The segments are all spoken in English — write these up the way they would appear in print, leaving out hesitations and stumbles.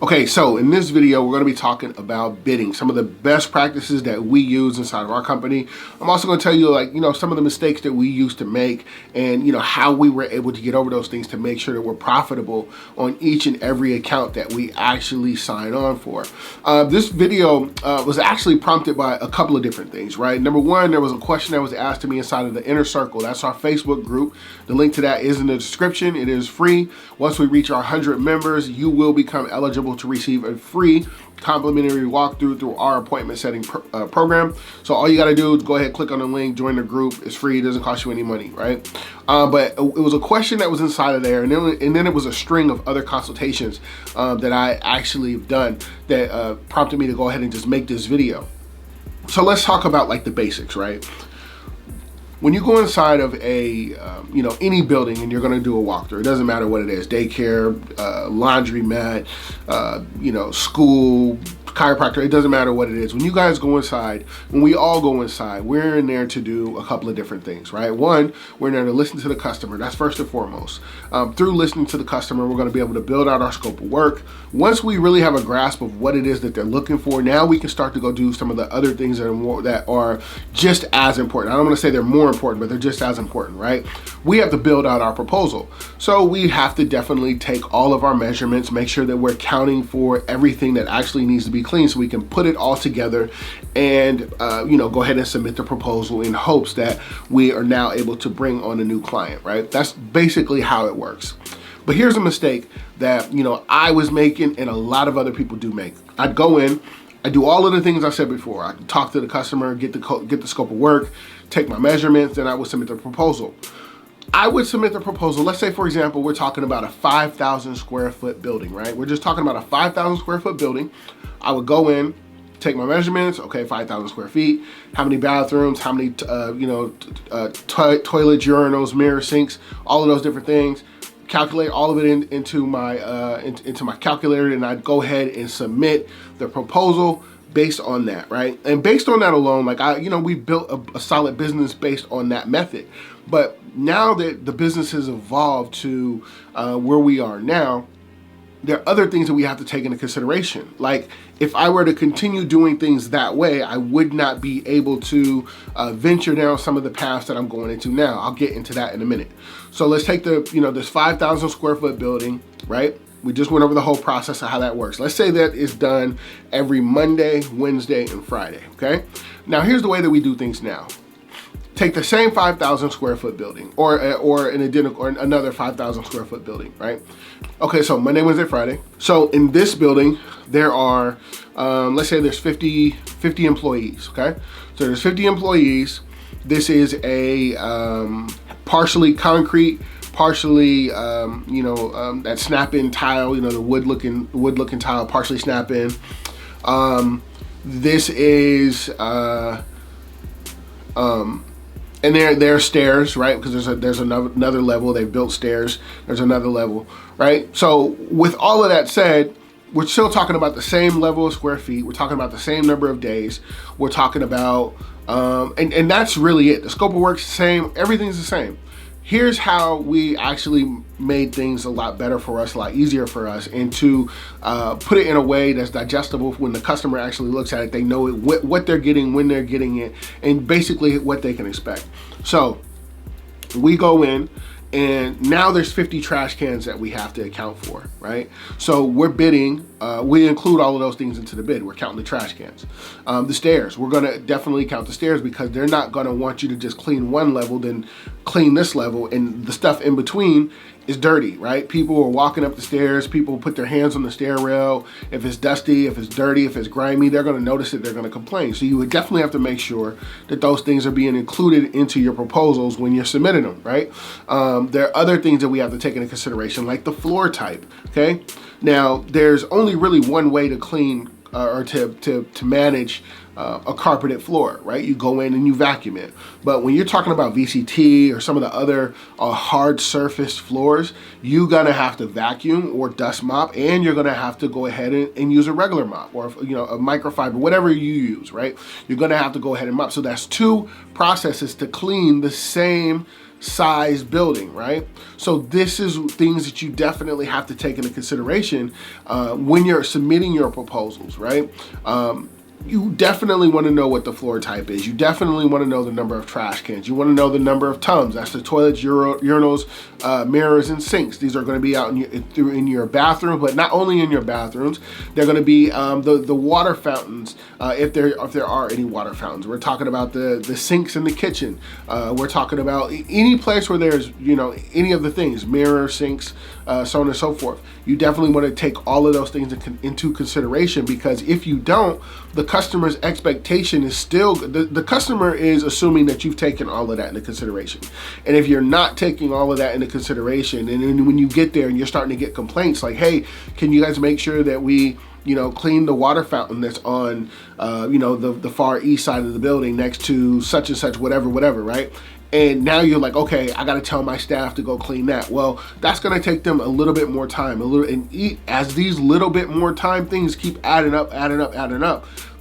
Okay, so in this video, we're going to be talking about bidding, some of the best practices that we use inside of our company. I'm also going to tell you, some of the mistakes that we used to make and, how we were able to get over those things to make sure that we're profitable on each and every account that we actually sign on for. This video was actually prompted by a couple of different things, right? Number one, there was a question that was asked to me inside of the Inner Circle. That's our Facebook group. The link to that is in the description. It is free. Once we reach our 100 members, you will become eligible to receive a free complimentary walkthrough through our appointment setting program. So all you got to do is go ahead, click on the link, join the group. It's free. It doesn't cost you any money, right? But it was a question that was inside of there, and then it was a string of other consultations that I actually have done that prompted me to go ahead and just make this video. So let's talk about like the basics, right? When you go inside of a, any building and you're going to do a walkthrough, it doesn't matter what it is, daycare, laundromat, school, chiropractor, it doesn't matter what it is. When you guys go inside, when we all go inside, we're in there to do a couple of different things, right? One, we're in there to listen to the customer. That's first and foremost. Through listening to the customer, we're going to be able to build out our scope of work. Once we really have a grasp of what it is that they're looking for, now we can start to go do some of the other things that are just as important. I don't want to say they're more important, but they're just as important, right? We have to build out our proposal. So we have to definitely take all of our measurements, make sure that we're counting for everything that actually needs to be clean so we can put it all together and, go ahead and submit the proposal in hopes that we are now able to bring on a new client, right? That's basically how it works. But here's a mistake that, I was making and a lot of other people do make. I'd go in, I do all of the things I said before. I talk to the customer, get the scope of work, take my measurements, then I would submit the proposal. I would submit the proposal. Let's say, for example, we're talking about a 5,000 square foot building, right? We're just talking about a 5,000 square foot building. I would go in, take my measurements. Okay, 5,000 square feet. How many bathrooms? How many, toilets, urinals, mirrors, sinks, all of those different things. Calculate all of it into my calculator, and I'd go ahead and submit the proposal based on that, right? And based on that alone, we built a solid business based on that method. But now that the business has evolved to where we are now, there are other things that we have to take into consideration. Like if I were to continue doing things that way, I would not be able to venture down some of the paths that I'm going into now. I'll get into that in a minute. So let's take this 5,000 square foot building, right? We just went over the whole process of how that works. Let's say that is done every Monday, Wednesday, and Friday, okay? Now here's the way that we do things now. Take the same 5,000 square foot building or another 5,000 square foot building, right? Okay, so Monday, Wednesday, Friday. So in this building, there are, let's say there's 50 employees, okay? So there's 50 employees. This is a partially concrete, partially, that snap-in tile, the wood looking tile, partially snap-in. This is, and there are stairs, right? Because there's another level. They've built stairs. There's another level, right? So with all of that said, we're still talking about the same level of square feet. We're talking about the same number of days. We're talking about, and that's really it. The scope of work's the same. Everything's the same. Here's how we actually made things a lot better for us, a lot easier for us, and to put it in a way that's digestible when the customer actually looks at it. They know what they're getting, when they're getting it, and basically what they can expect. So we go in, and now there's 50 trash cans that we have to account for, right? So we're bidding, we include all of those things into the bid. We're counting the trash cans. The stairs, we're gonna definitely count the stairs because they're not gonna want you to just clean one level, then clean this level, and the stuff in between is dirty, right? People are walking up the stairs, people put their hands on the stair rail. If it's dusty, if it's dirty, if it's grimy, they're gonna notice it, they're gonna complain. So you would definitely have to make sure that those things are being included into your proposals when you're submitting them, right? There are other things that we have to take into consideration, like the floor type, okay? Now, there's only really one way to clean or to manage a carpeted floor, right? You go in and you vacuum it. But when you're talking about VCT or some of the other hard surface floors, you're gonna have to vacuum or dust mop, and you're gonna have to go ahead and use a regular mop or a microfiber, whatever you use, right? You're gonna have to go ahead and mop. So that's two processes to clean the same size building, right? So this is things that you definitely have to take into consideration when you're submitting your proposals, right? You definitely want to know what the floor type is. You definitely want to know the number of trash cans. You want to know the number of tubs. That's the toilets, urinals, mirrors, and sinks. These are going to be out in your bathroom, but not only in your bathrooms. They're going to be the water fountains, if there are any water fountains. We're talking about the sinks in the kitchen. We're talking about any place where there's any of the things, mirrors, sinks, so on and so forth. You definitely want to take all of those things into consideration, because if you don't, the customer's expectation is still, the customer is assuming that you've taken all of that into consideration. And if you're not taking all of that into consideration, and then when you get there and you're starting to get complaints like, hey, can you guys make sure that we clean the water fountain that's on, the far east side of the building next to such and such, whatever, right? And now you're like, okay, I got to tell my staff to go clean that. Well, that's going to take them a little bit more time, as these little bit more time things keep adding up,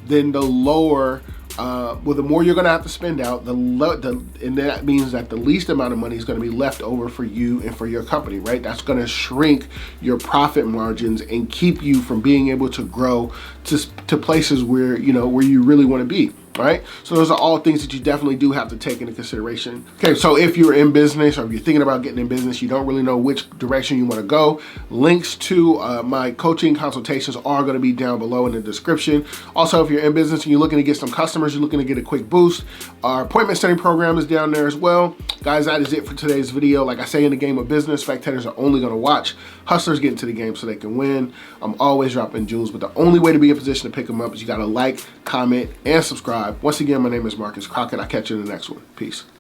then the lower, the more you're going to have to spend out, and that means that the least amount of money is going to be left over for you and for your company, right? That's going to shrink your profit margins and keep you from being able to grow to places where you really want to be. Right? So those are all things that you definitely do have to take into consideration. Okay, so if you're in business, or if you're thinking about getting in business, you don't really know which direction you want to go, links to my coaching consultations are going to be down below in the description. Also, if you're in business and you're looking to get some customers, you're looking to get a quick boost, our appointment setting program is down there as well. Guys, that is it for today's video. Like I say in the game of business, spectators are only going to watch. Hustlers get into the game so they can win. I'm always dropping jewels, but the only way to be in position to pick them up is you got to like, comment, and subscribe. Once again, my name is Marcus Crockett. I'll catch you in the next one. Peace.